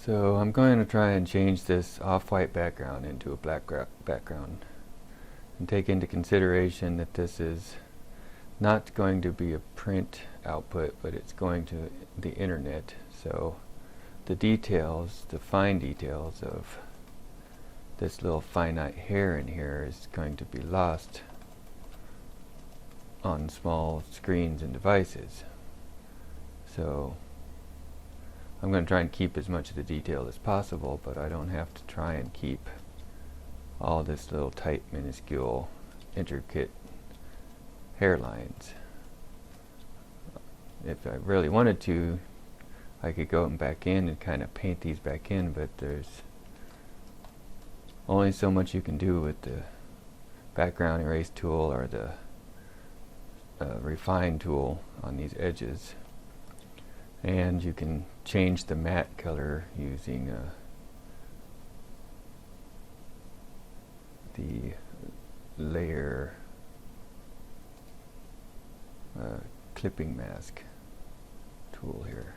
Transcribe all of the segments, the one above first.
So I'm going to try and change this off-white background into a black background, and take into consideration that this is not going to be a print output, but it's going to the internet. So the details, the fine details of this little finite hair in here is going to be lost on small screens and devices. So I'm going to try and keep as much of the detail as possible, but I don't have to try and keep all this little tight, minuscule, intricate hairlines. If I really wanted to, I could go back in and kind of paint these back in, but there's only so much you can do with the background erase tool or the refine tool on these edges. And you can change the matte color using the layer clipping mask tool here.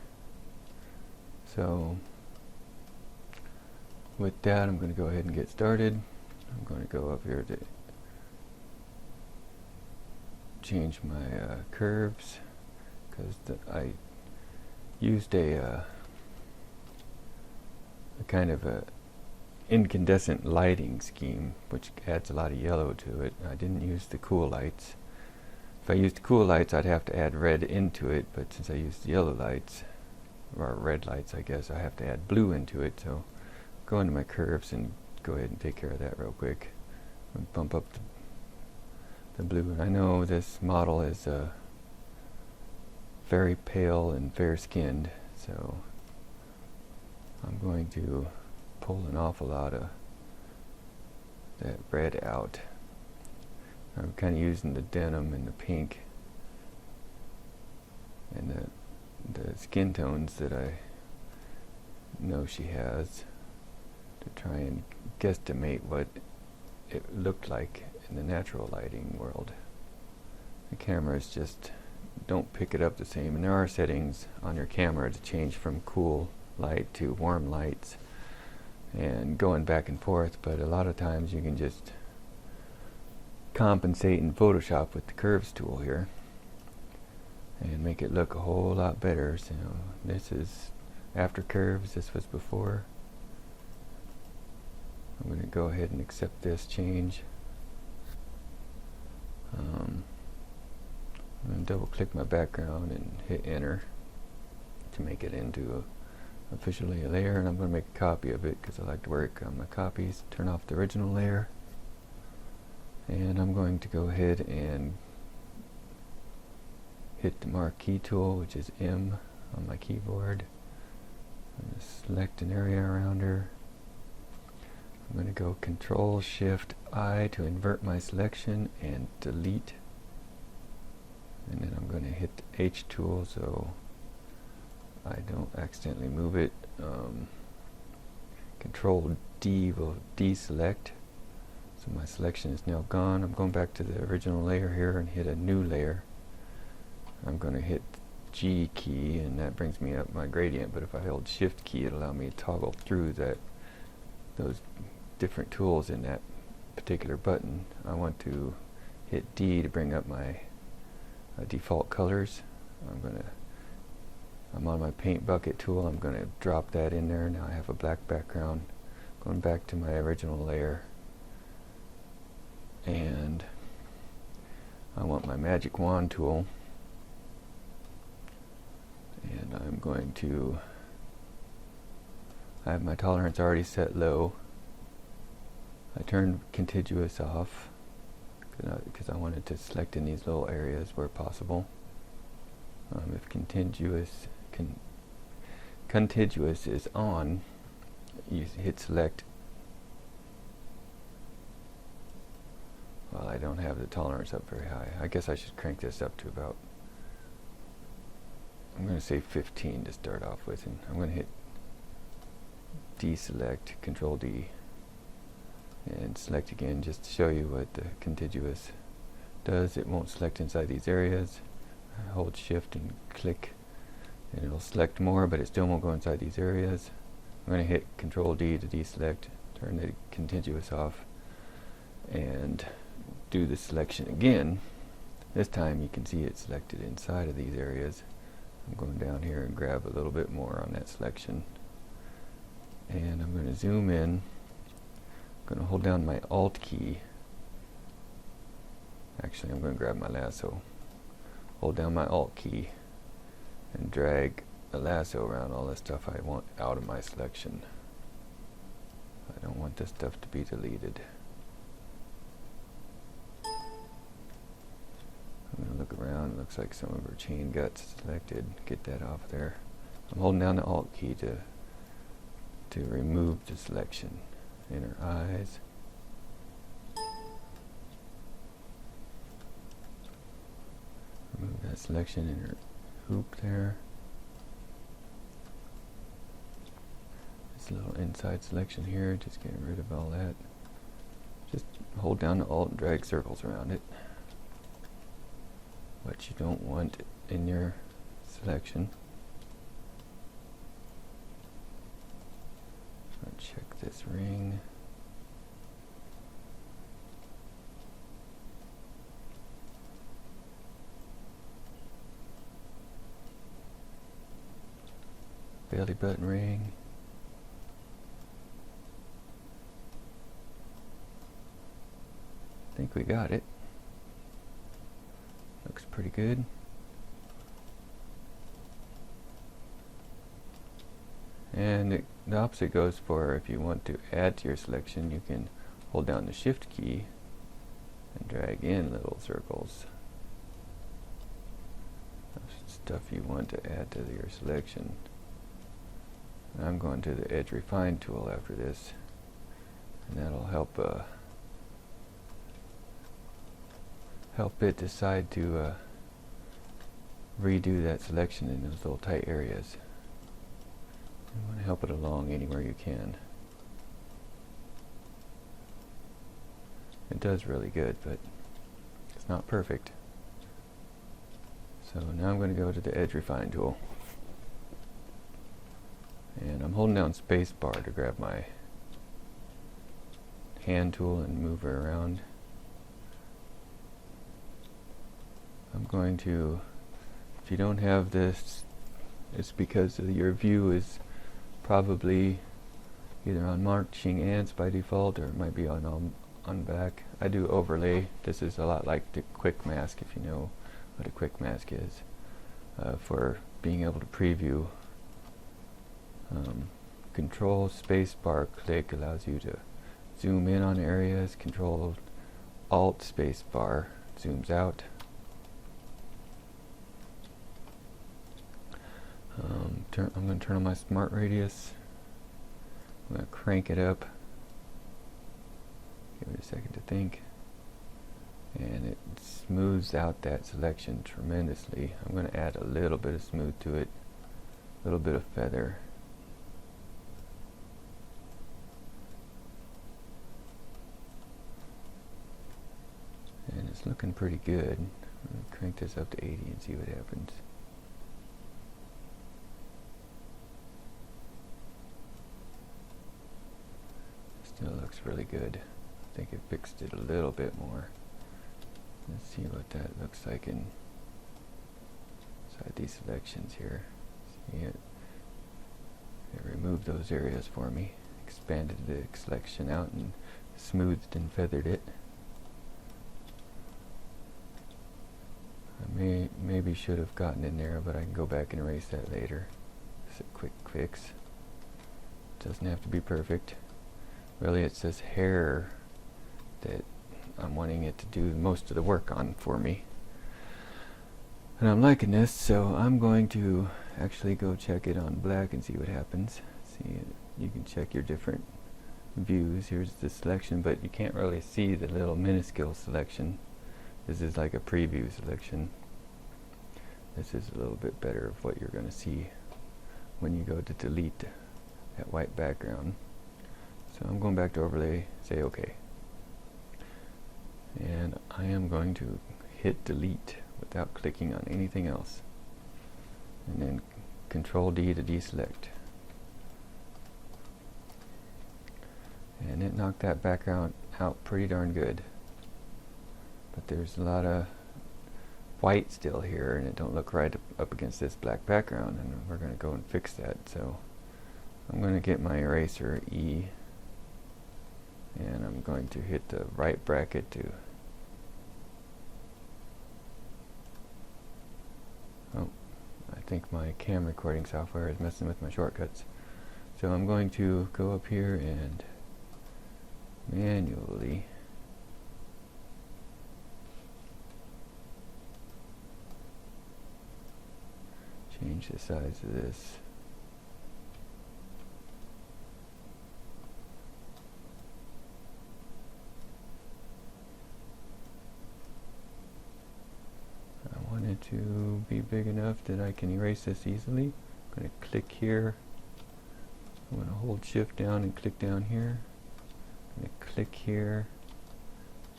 So with that, I'm going to go ahead and get started. I'm going to go up here to change my curves, because I used a kind of a incandescent lighting scheme, which adds a lot of yellow to it. I didn't use the cool lights. If I used cool lights, I'd have to add red into it, but since I used yellow lights, or red lights, I guess, I have to add blue into it. So go into my curves and go ahead and take care of that real quick. And bump up the blue. And I know this model is very pale and fair-skinned, so I'm going to pull an awful lot of that red out. I'm kind of using the denim and the pink and the skin tones that I know she has to try and guesstimate what it looked like in the natural lighting world. The cameras just don't pick it up the same, and there are settings on your camera to change from cool light to warm lights and going back and forth, but a lot of times you can just compensate in Photoshop with the curves tool here and make it look a whole lot better. So this is after curves, this was before. I'm going to go ahead and accept this change. I'm going to double click my background and hit enter to make it into officially a layer, and I'm going to make a copy of it because I like to work on my copies. Turn off the original layer, and I'm going to go ahead and hit the marquee tool, which is M on my keyboard. I'm going to select an area around her. I'm going to go Control Shift I to invert my selection and delete. And then I'm going to hit the H tool so I don't accidentally move it. Control D will deselect. So my selection is now gone. I'm going back to the original layer here and hit a new layer. I'm going to hit G key, and that brings me up my gradient, but if I hold Shift key, it'll allow me to toggle through those different tools in that particular button. I want to hit D to bring up my default colors. I'm on my paint bucket tool. I'm going to drop that in there. Now I have a black background. Going back to my original layer, and I want my magic wand tool, and I'm going to, I have my tolerance already set low. I turned contiguous off because I wanted to select in these little areas where possible. If contiguous is on, you hit select. Well, I don't have the tolerance up very high. I guess I should crank this up to about, I'm going to say 15 to start off with, and I'm going to hit deselect, Control D, and select again just to show you what the contiguous does. It won't select inside these areas. I hold Shift and click and it'll select more, but it still won't go inside these areas. I'm going to hit Control D to deselect, turn the contiguous off, and do the selection again. This time you can see it selected inside of these areas. I'm going down here and grab a little bit more on that selection, and I'm going to zoom in. I'm going to hold down my Alt key. Actually, I'm going to grab my lasso, hold down my Alt key, and drag the lasso around all the stuff I want out of my selection. I don't want this stuff to be deleted. I'm going to look around. It looks like some of her chain got selected. Get that off there. I'm holding down the Alt key to remove the selection. In her eyes. Remove that selection in her hoop there. This little inside selection here, just getting rid of all that. Just hold down the Alt and drag circles around it. What you don't want in your selection. Check this ring. Belly button ring. I think we got it. Looks pretty good. And the opposite goes for if you want to add to your selection, you can hold down the Shift key and drag in little circles of stuff you want to add to your selection. And I'm going to the Edge Refine tool after this, and that'll help it decide to redo that selection in those little tight areas. You want to help it along anywhere you can. It does really good, but it's not perfect. So now I'm going to go to the Edge Refine tool. And I'm holding down space bar to grab my hand tool and move her around. I'm going to, if you don't have this, it's because your view is probably either on marching ants by default, or it might be on back. I do overlay. This is a lot like the quick mask, if you know what a quick mask is, for being able to preview. Control space bar click allows you to zoom in on areas. Control Alt space bar zooms out. I'm going to turn on my smart radius. I'm going to crank it up. Give it a second to think. And it smooths out that selection tremendously. I'm going to add a little bit of smooth to it, a little bit of feather. And it's looking pretty good. I'm going to crank this up to 80 and see what happens. Still looks really good. I think it fixed it a little bit more. Let's see what that looks like inside these selections here. See it? It removed those areas for me, expanded the selection out and smoothed and feathered it. I maybe should have gotten in there, but I can go back and erase that later. It's a quick fix. Doesn't have to be perfect. Really, it's this hair that I'm wanting it to do most of the work on for me. And I'm liking this, so I'm going to actually go check it on black and see what happens. See, you can check your different views. Here's the selection, but you can't really see the little minuscule selection. This is like a preview selection. This is a little bit better of what you're going to see when you go to delete that white background. So I'm going back to overlay, say OK. And I am going to hit delete without clicking on anything else. And then Control D to deselect. and it knocked that background out pretty darn good. But there's a lot of white still here, and it don't look right up against this black background, and we're going to go and fix that. So I'm going to get my eraser E, and I'm going to hit the right bracket to I think my cam recording software is messing with my shortcuts. So I'm going to go up here and manually change the size of this. I want it to be big enough that I can erase this easily. I'm going to click here. I'm going to hold shift down and click down here. I'm going to click here.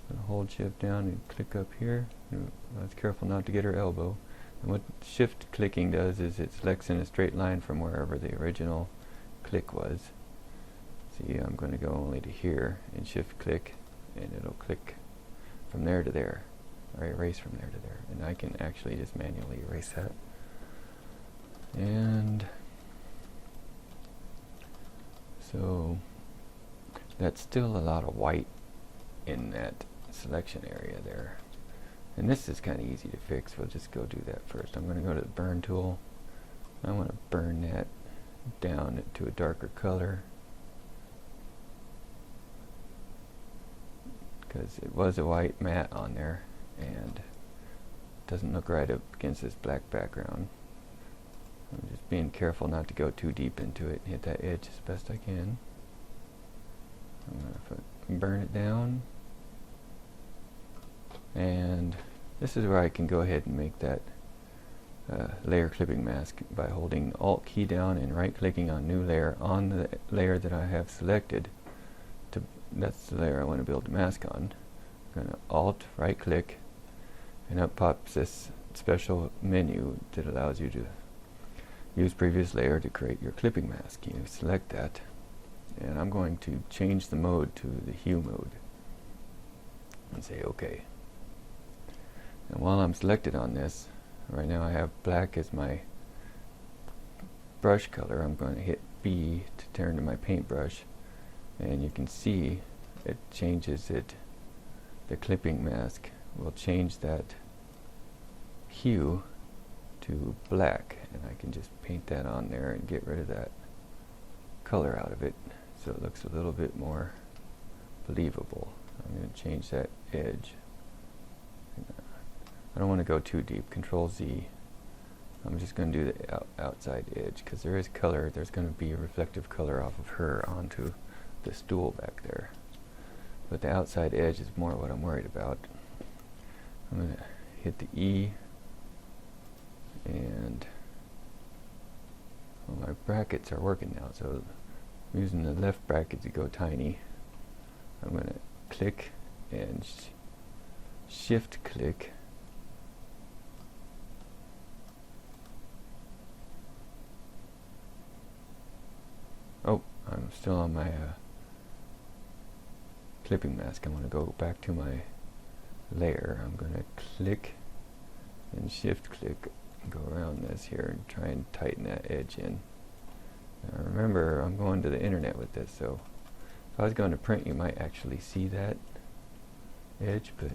I'm going to hold shift down and click up here. I was careful not to get her elbow. And what shift clicking does is it selects in a straight line from wherever the original click was. See, I'm going to go only to here and shift click, and it'll click from there to there, or erase from there to there. And I can actually just manually erase that. And so that's still a lot of white in that selection area there. And this is kind of easy to fix. We'll just go do that first. I'm going to go to the burn tool. I want to burn that down to a darker color, because it was a white matte on there and it doesn't look right up against this black background. I'm just being careful not to go too deep into it and hit that edge as best I can. I'm going to burn it down, and this is where I can go ahead and make that layer clipping mask by holding Alt key down and right clicking on new layer on the layer that I have selected. That's the layer I want to build a mask on. I'm going to Alt right click, and up pops this special menu that allows you to use previous layer to create your clipping mask. You select that, and I'm going to change the mode to the hue mode and say OK. And while I'm selected on this, right now I have black as my brush color. I'm going to hit B to turn to my paintbrush, and you can see it changes it. The clipping mask will change that hue to black, and I can just paint that on there and get rid of that color out of it so it looks a little bit more believable. I'm going to change that edge. I don't want to go too deep. Control Z. I'm just going to do the outside edge, because there is color. There's going to be a reflective color off of her onto the stool back there. But the outside edge is more what I'm worried about. I'm going to hit the E, and well, my brackets are working now, so I'm using the left bracket to go tiny. I'm going to click and shift click, oh, I'm still on my clipping mask. I'm going to go back to my layer. I'm going to click and shift click and go around this here and try and tighten that edge in. Now remember, I'm going to the internet with this, so if I was going to print, you might actually see that edge, but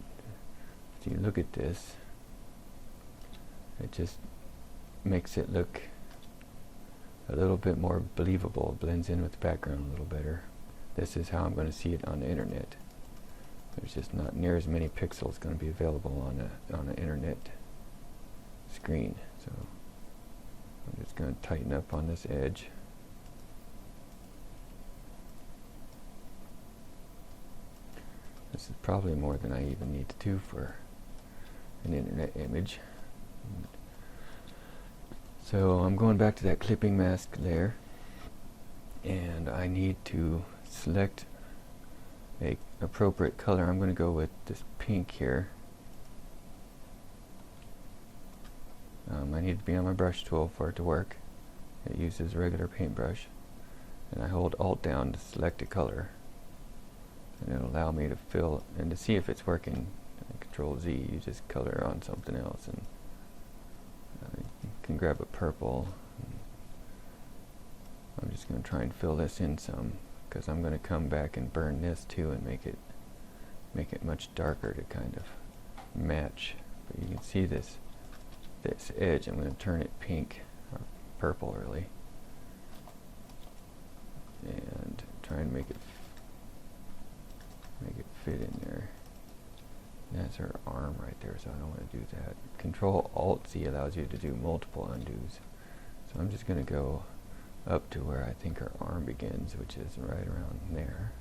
if you look at this, it just makes it look a little bit more believable. It blends in with the background a little better. This is how I'm going to see it on the internet. There's just not near as many pixels going to be available on an internet screen. So I'm just going to tighten up on this edge. This is probably more than I even need to do for an internet image. So I'm going back to that clipping mask layer, and I need to select a appropriate color. I'm going to go with this pink here. I need to be on my brush tool for it to work. It uses a regular paintbrush, and I hold Alt down to select a color. and it'll allow me to fill, and to see if it's working, Control Z, you just color on something else, and you can grab a purple. I'm just going to try and fill this in some, because I'm going to come back and burn this too and make it much darker to kind of match. But you can see this edge. I'm going to turn it pink, or purple really, and try and make it fit in there. That's her arm right there, so I don't want to do that. Control Alt Z allows you to do multiple undos. So I'm just going to go up to where I think her arm begins, which is right around there.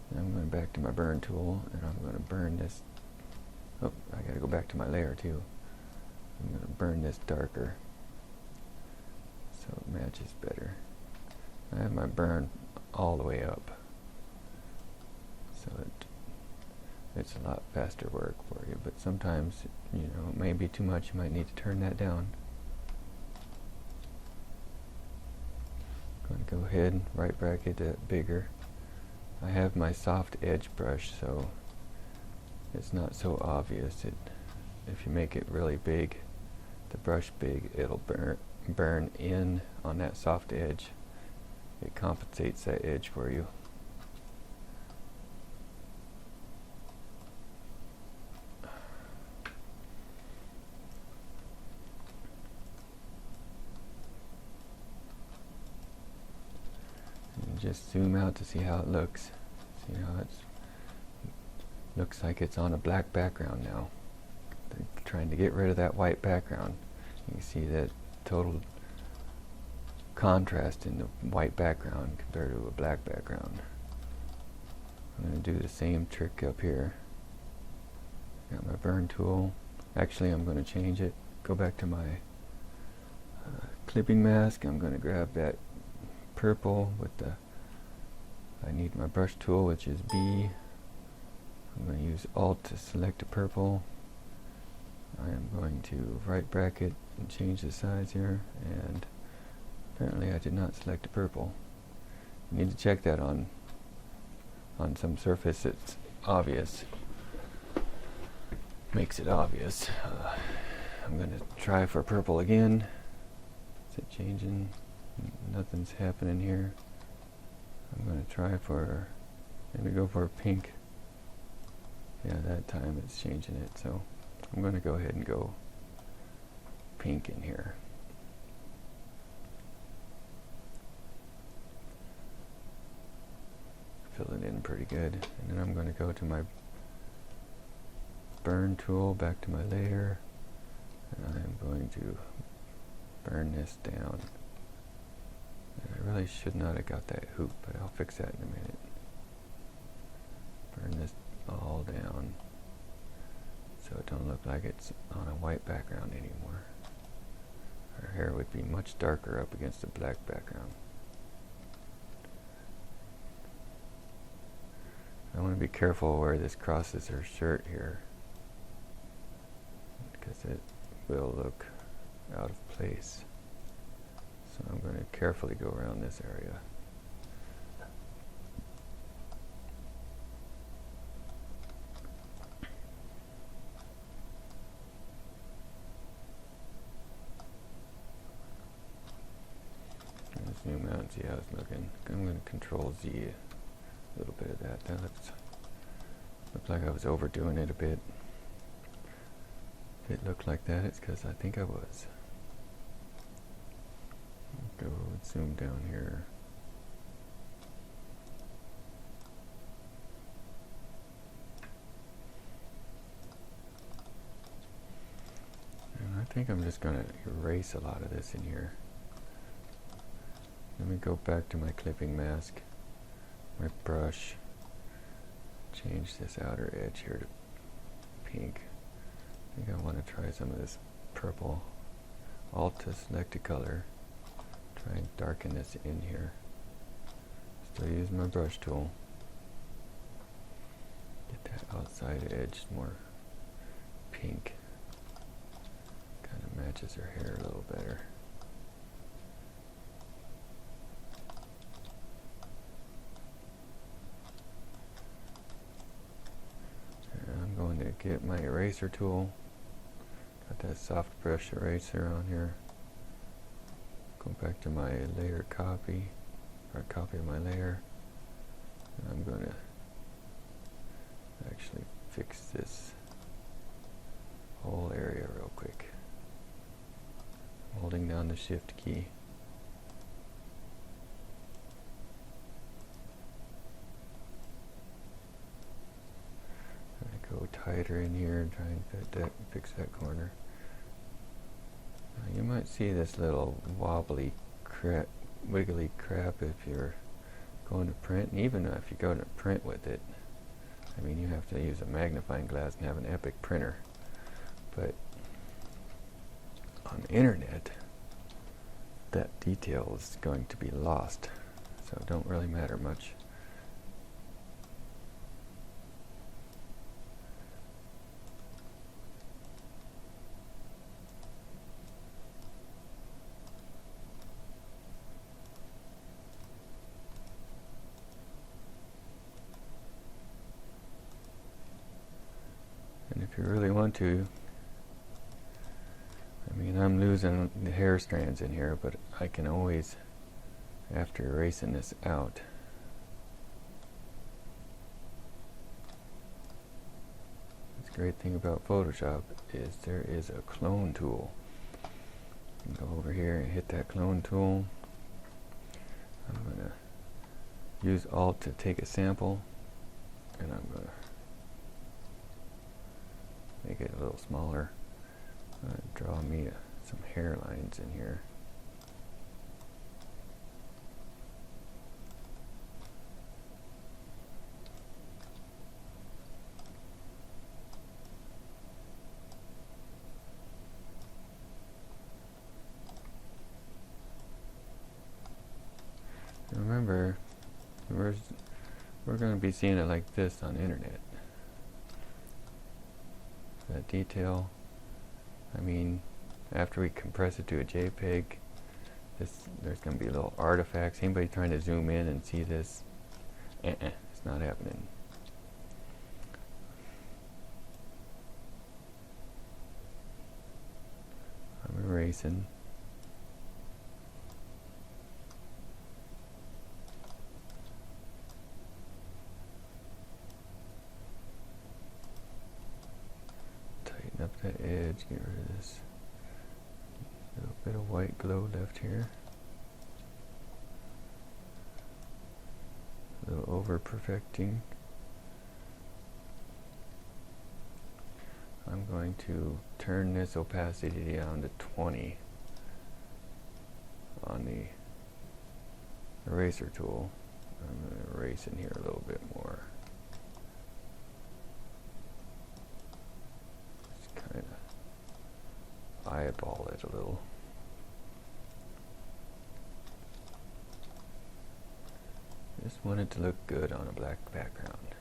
And I'm going back to my burn tool, and I'm going to burn this. Oh, I got to go back to my layer too. I'm going to burn this darker so it matches better. I have my burn all the way up, so it's a lot faster work for you. But sometimes, you know, it may be too much. You might need to turn that down. I'm going to go ahead and right bracket that bigger. I have my soft edge brush, so it's not so obvious. If you make it really big, the brush big, it'll burn in on that soft edge. It compensates that edge for you. And just zoom out to see how it looks. See how it looks like it's on a black background now. They're trying to get rid of that white background. You can see that total contrast in the white background compared to a black background. I'm going to do the same trick up here. Got my burn tool. Actually, I'm going to change it. Go back to my clipping mask. I'm going to grab that purple with the, I need my brush tool, which is B. I'm going to use Alt to select a purple. I am going to right bracket and change the size here, and apparently I did not select a purple. You need to check that on some surface that's obvious. Makes it obvious. I'm going to try for purple again. Is it changing? Nothing's happening here. I'm going to try for, maybe go for pink. Yeah, that time it's changing it, so I'm going to go ahead and go pink in here. Fill it in pretty good, and then I'm going to go to my burn tool, back to my layer, and I'm going to burn this down. And I really should not have got that hoop, but I'll fix that in a minute. Burn this all down so it don't look like it's on a white background anymore. Her hair would be much darker up against a black background. I want to be careful where this crosses her shirt here, because it will look out of place. So I'm going to carefully go around this area. Zoom out and see how it's looking. I'm going to Control Z a little bit of that. That looked like I was overdoing it a bit. If it looked like that, it's because I think I was. Go zoom down here. And I think I'm just going to erase a lot of this in here. Let me go back to my clipping mask, my brush, change this outer edge here to pink. I think I want to try some of this purple. Alt to select a color. Try and darken this in here. Still use my brush tool. Get that outside edge more pink. Kind of matches her hair a little better. eraser tool. Got that soft brush eraser on here. Go back to my layer copy, or copy of my layer. And I'm going to actually fix this whole area real quick. Holding down the shift key. Go tighter in here and try and fix that corner. You might see this little wobbly wiggly crap if you're going to print, and even if you go to print with it, I mean, you have to use a magnifying glass and have an epic printer. But on the internet, that detail is going to be lost, so it don't really matter much. And if you really want to, I mean, I'm losing the hair strands in here, but I can always, after erasing this out, the great thing about Photoshop is there is a clone tool. You can go over here and hit that clone tool. I'm going to use Alt to take a sample, and I'm going to make it a little smaller. Draw me some hairlines in here. Remember, we're going to be seeing it like this on the internet. That detail, I mean, after we compress it to a JPEG, there's going to be little artifacts. Anybody trying to zoom in and see this? It's not happening. I'm erasing. Tighten up that edge, get rid of this little bit of white glow left here. A little over perfecting. I'm going to turn this opacity down to 20 on the eraser tool. I'm going to erase in here a little bit more. Just kind of eyeball it a little. Just want it to look good on a black background.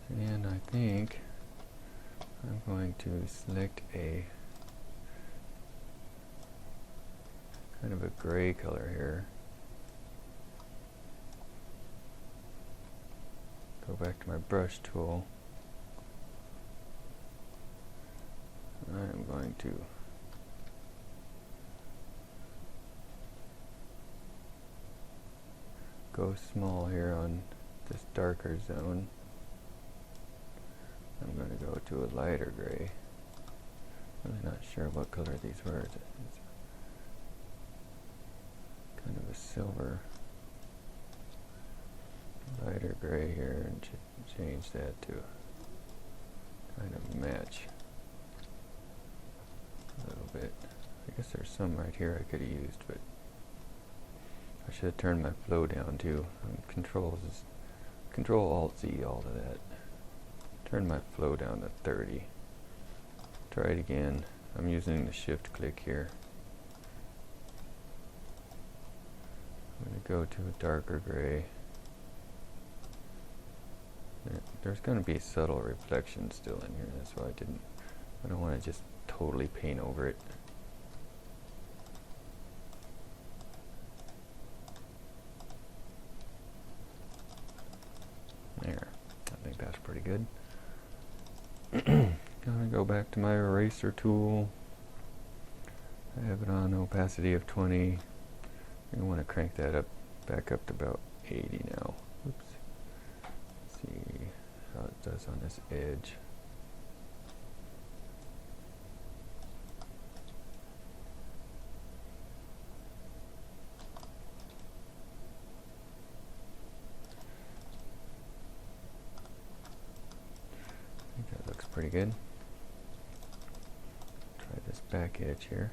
And I think I'm going to select a kind of a gray color here. Go back to my brush tool. I'm going to go small here on this darker zone. I'm going to go to a lighter gray. Really not sure what color these were. It's kind of a silver. Lighter gray here, and change that to kind of match a little bit. I guess there's some right here I could have used, but I should have turned my flow down too. Control Alt Z, all of that. Turn my flow down to 30. Try it again. I'm using the shift click here. I'm going to go to a darker gray. There's going to be subtle reflection still in here. That's why I don't want to just totally paint over it. pretty good. Gonna go back to my eraser tool. I have it on opacity of 20. I want to crank that up, back up to about 80 now. Oops. Let's see how it does on this edge. I think that looks pretty good. Try this back edge here.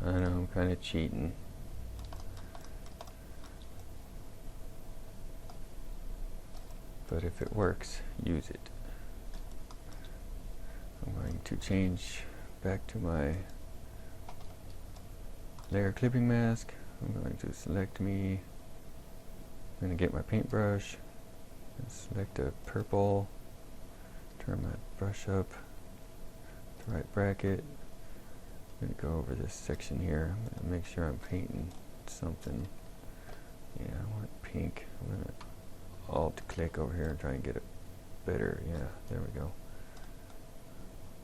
I know I'm kind of cheating. But if it works, use it. I'm going to change back to my layer clipping mask. I'm going to select me. I'm going to get my paintbrush and select a purple. Turn my brush up to right bracket. I'm going to go over this section here. I'm going to make sure I'm painting something. Yeah, I want it pink. I'm going to alt click over here and try and get a better, yeah, there we go.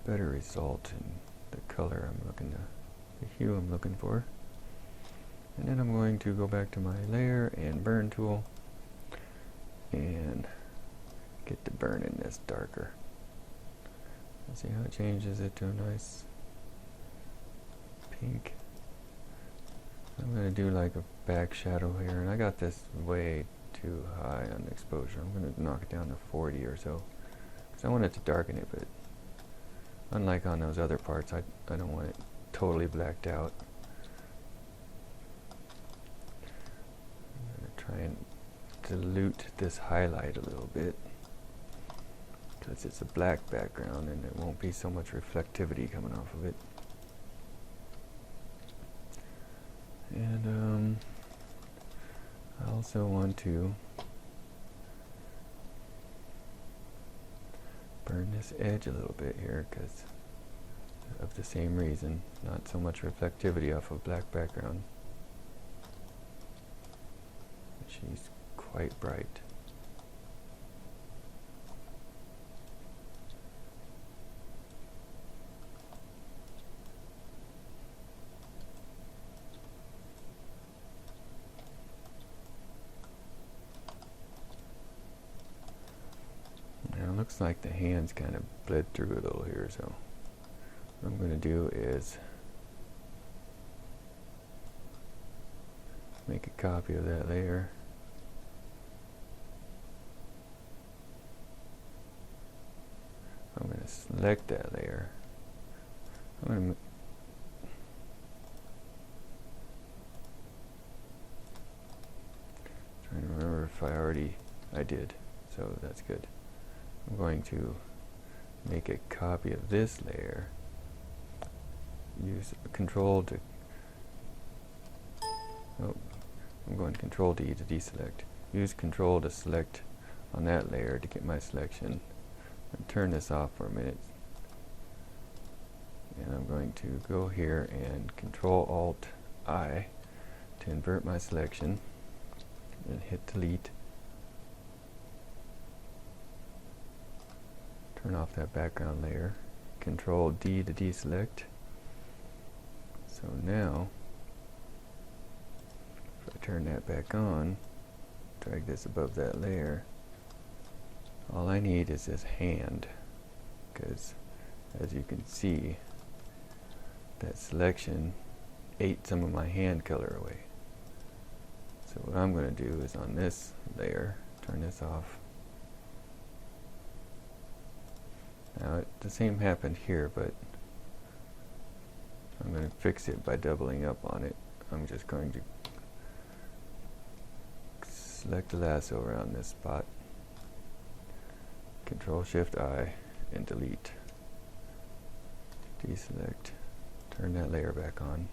Better result in the color I'm looking to, the hue I'm looking for. And then I'm going to go back to my layer and burn tool and get to burning this darker. See how it changes it to a nice pink. I'm going to do like a back shadow here, and I got this way too high on exposure. I'm going to knock it down to 40 or so because I want it to darken it, but unlike on those other parts, I don't want it totally blacked out. I'm going to try and dilute this highlight a little bit because it's a black background and there won't be so much reflectivity coming off of it. And I also want to burn this edge a little bit here because of the same reason, not so much reflectivity off of black background. She's quite bright. Looks like the hands kind of bled through a little here, so what I'm going to do is make a copy of that layer. I'm going to select that layer. I'm going to trying to remember if I did, so that's good. I'm going to make a copy of this layer. Use Control to, I'm going Control D to deselect. Use Control to select on that layer to get my selection. And turn this off for a minute. And I'm going to go here and Control Alt I to invert my selection and hit delete. Turn off that background layer. Control D to deselect. So now, if I turn that back on, drag this above that layer, all I need is this hand, because as you can see, that selection ate some of my hand color away. So what I'm going to do is on this layer, turn this off. Now the same happened here, but I'm going to fix it by doubling up on it. I'm just going to select the lasso around this spot, Control Shift I, and delete. Deselect, turn that layer back on,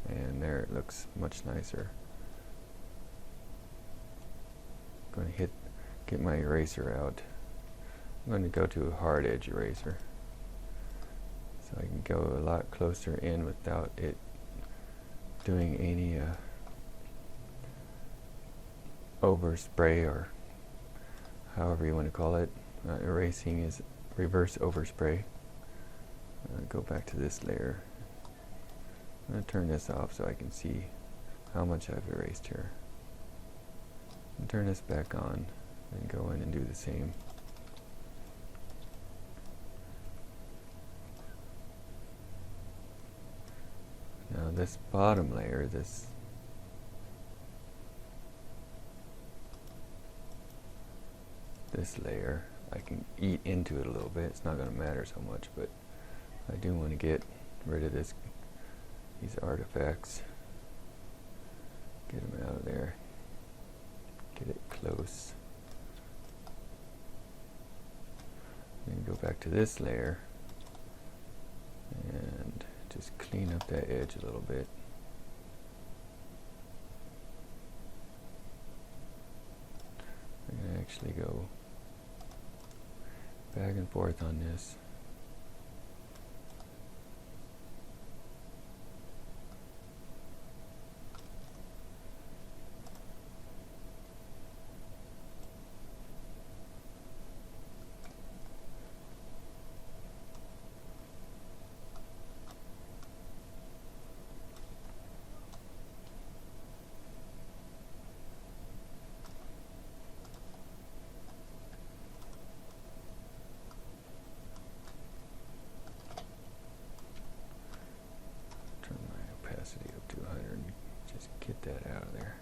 and there it looks much nicer. I'm going to hit get my eraser out. I'm going to go to a hard edge eraser so I can go a lot closer in without it doing any overspray, or however you want to call it. Erasing is reverse overspray. Go back to this layer. I'm going to turn this off so I can see how much I've erased here. And turn this back on and go in and do the same. Now this bottom layer, this layer, I can eat into it a little bit. It's not going to matter so much, but I do want to get rid of these artifacts. Get them out of there. Get it close. Then go back to this layer and just clean up that edge a little bit. I'm going to actually go back and forth on this. Up to 100 and just get that out of there.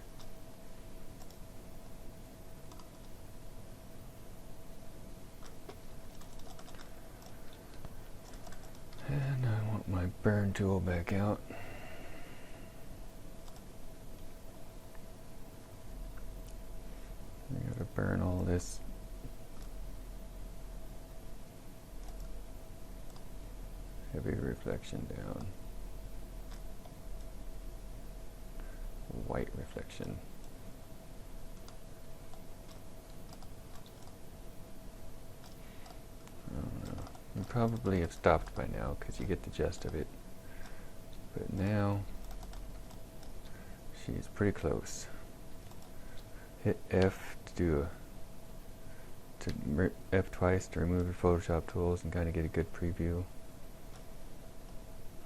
And I want my burn tool back out. I gotta burn all this heavy reflection down. White reflection. I don't know. You probably have stopped by now because you get the gist of it. But now she's pretty close. Hit F to do F twice to remove your Photoshop tools and kind of get a good preview.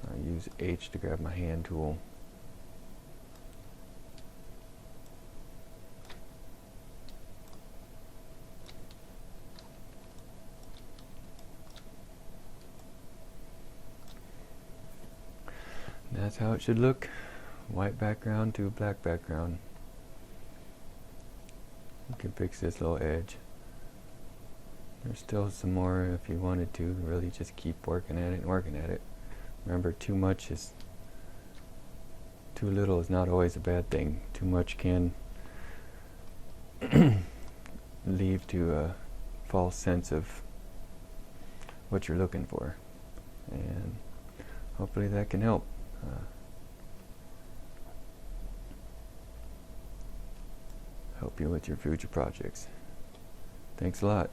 I use H to grab my hand tool. That's how it should look. White background to black background. You can fix this little edge. There's still some more if you wanted to. Really just keep working at it and working at it. Remember, too little is not always a bad thing. Too much can lead to a false sense of what you're looking for. And hopefully that can help. Help you with your future projects. Thanks a lot.